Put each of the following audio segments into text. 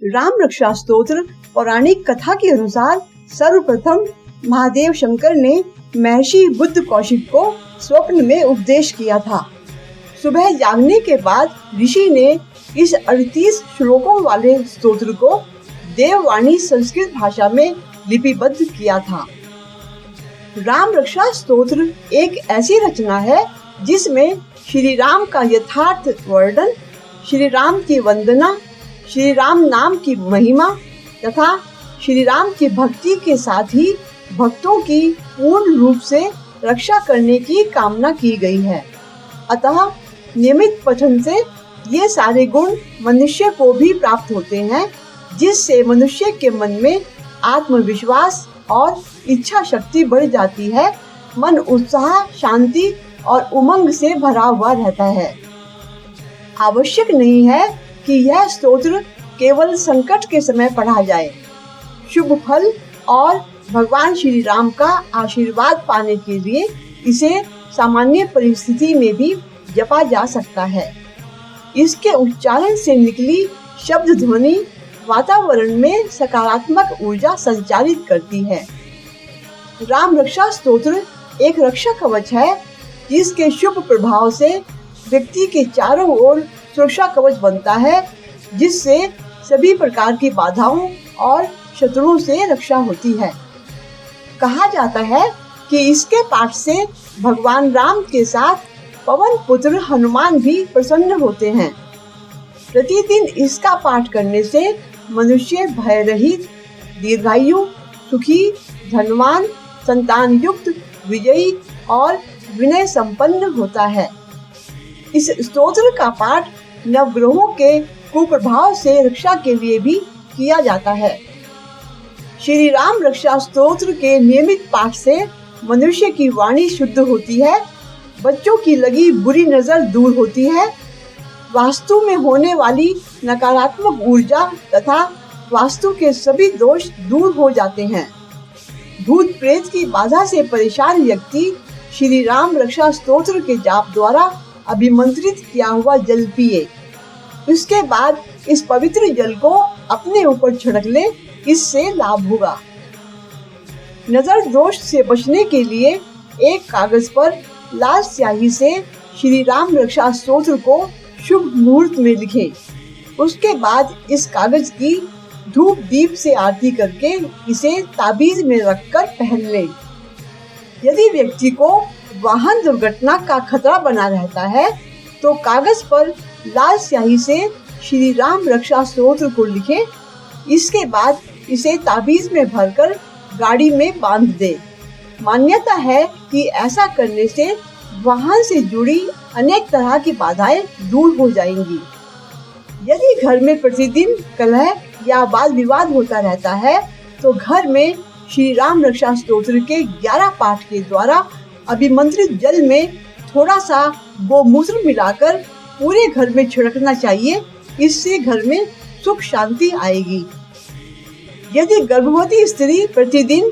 राम रक्षा स्तोत्र पौराणिक कथा के अनुसार सर्वप्रथम महादेव शंकर ने महर्षि बुद्ध कौशिक को स्वप्न में उपदेश किया था। सुबह जागने के बाद ऋषि ने इस 38 श्लोकों वाले स्तोत्र को देववाणी संस्कृत भाषा में लिपिबद्ध किया था। राम रक्षा स्तोत्र एक ऐसी रचना है जिसमें श्री राम का यथार्थ वर्णन, श्री राम की वंदना, श्री राम नाम की महिमा तथा श्री राम की भक्ति के साथ ही भक्तों की पूर्ण रूप से रक्षा करने की कामना की गई है। अतः नियमित पठन से ये सारे गुण मनुष्य को भी प्राप्त होते हैं, जिससे मनुष्य के मन में आत्मविश्वास और इच्छा शक्ति बढ़ जाती है। मन उत्साह, शांति और उमंग से भरा हुआ रहता है। आवश्यक नहीं है कि यह स्तोत्र केवल संकट के समय पढ़ा जाए। शुभ फल और भगवान श्री राम का आशीर्वाद पाने के लिए इसे सामान्य परिस्थिति में भी जपा जा सकता है। इसके उच्चारण से निकली शब्द ध्वनि वातावरण में सकारात्मक ऊर्जा संचारित करती है। राम रक्षा स्तोत्र एक रक्षा कवच है, जिसके शुभ प्रभाव से व्यक्ति के चारों ओर सुरक्षा कवच बनता है, जिससे सभी प्रकार की बाधाओं और शत्रुओं से रक्षा होती है। कहा जाता है कि इसके पाठ से भगवान राम के साथ पवन पुत्र हनुमान भी प्रसन्न होते हैं। प्रतिदिन इसका पाठ करने से मनुष्य भय रहित, दीर्घायु, सुखी, धनवान, संतान युक्त, विजयी और विनय संपन्न होता है। इस स्तोत्र का पाठ नवग्रहों के कुप्रभाव से रक्षा के लिए भी किया जाता है। श्री राम रक्षा स्तोत्र के नियमित पाठ से मनुष्य की वाणी शुद्ध होती है, बच्चों की लगी बुरी नजर दूर होती है, वास्तु में होने वाली नकारात्मक ऊर्जा तथा वास्तु के सभी दोष दूर हो जाते हैं। भूत प्रेत की बाधा से परेशान व्यक्ति श्री राम रक्षा स्तोत्र के जाप द्वारा अभिमंत्रित किया हुआ जल पिए। इसके बाद इस पवित्र जल को अपने ऊपर छिड़क ले, इससे लाभ होगा। नजर दोष से बचने के लिए एक कागज पर लाल स्याही से श्री राम रक्षा स्तोत्र को शुभ मुहूर्त में लिखें। उसके बाद इस कागज की धूप दीप से आरती करके इसे ताबीज में रखकर पहन ले। यदि व्यक्ति को वाहन दुर्घटना का खतरा बना रहता है तो कागज पर लाल स्याही से श्री राम रक्षा स्तोत्र को लिखे। इसके बाद इसे ताबीज में भरकर गाड़ी में बांध दे। मान्यता है कि ऐसा करने से वाहन से जुड़ी अनेक तरह की बाधाएं दूर हो जाएंगी। यदि घर में प्रतिदिन कलह या वाद विवाद होता रहता है तो घर में श्री राम रक्षा स्तोत्र के 11 पाठ के द्वारा अभिमंत्रित जल में थोड़ा सा गोमूत्र मिलाकर पूरे घर में छिड़कना चाहिए। इससे घर में सुख शांति आएगी। यदि गर्भवती स्त्री प्रतिदिन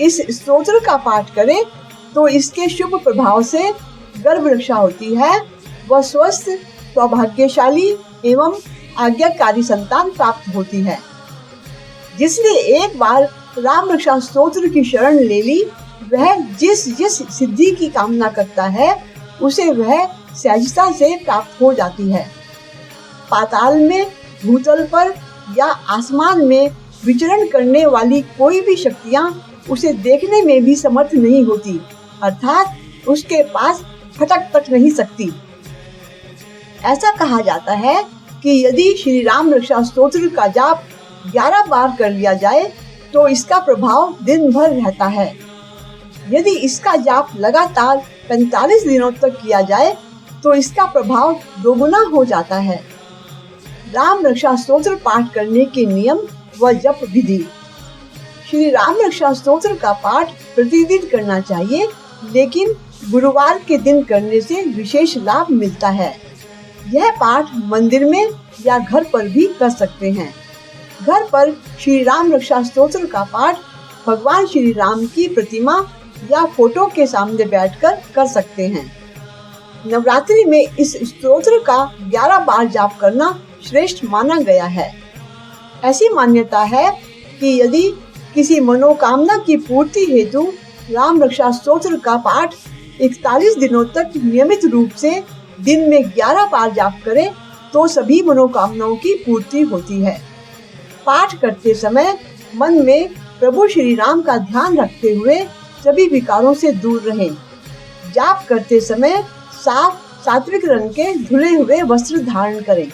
इस स्तोत्र का पाठ करे तो इसके शुभ प्रभाव से गर्भ रक्षा होती है। वह स्वस्थ, सौभाग्यशाली एवं आज्ञाकारी संतान प्राप्त होती है। जिसने एक बार राम रक्षा स्तोत्र की शरण ले ली, वह जिस सिद्धि की कामना करता है उसे वह सहजता से प्राप्त हो जाती है। पाताल में, भूतल पर या आसमान में विचरण करने वाली कोई भी शक्तियाँ उसे देखने में भी समर्थ नहीं होती, अर्थात उसके पास फटक तक नहीं सकती। ऐसा कहा जाता है कि यदि श्री राम रक्षा स्तोत्र का जाप 11 बार कर लिया जाए तो इसका प्रभाव दिन भर रहता है। यदि इसका जाप लगातार 45 दिनों तक किया जाए तो इसका प्रभाव दोगुना हो जाता है। राम रक्षा स्तोत्र पाठ करने के नियम व जप विधि। श्री राम रक्षा स्तोत्र का पाठ प्रतिदिन करना चाहिए, लेकिन गुरुवार के दिन करने से विशेष लाभ मिलता है। यह पाठ मंदिर में या घर पर भी कर सकते हैं। घर पर श्री राम रक्षा स्तोत्र का पाठ भगवान श्री राम की प्रतिमा या फोटो के सामने बैठकर कर सकते हैं। नवरात्रि में इस स्तोत्र का 11 बार जाप करना श्रेष्ठ माना गया है। ऐसी मान्यता है कि यदि किसी मनोकामना की पूर्ति हेतु राम रक्षा स्तोत्र का पाठ 41 दिनों तक नियमित रूप से दिन में 11 बार जाप करे तो सभी मनोकामनाओं की पूर्ति होती है। पाठ करते समय मन में प्रभु श्री राम का ध्यान रखते हुए सभी विकारों से दूर रहें। जाप करते समय साफ सात्विक रंग के धुले हुए वस्त्र धारण करें।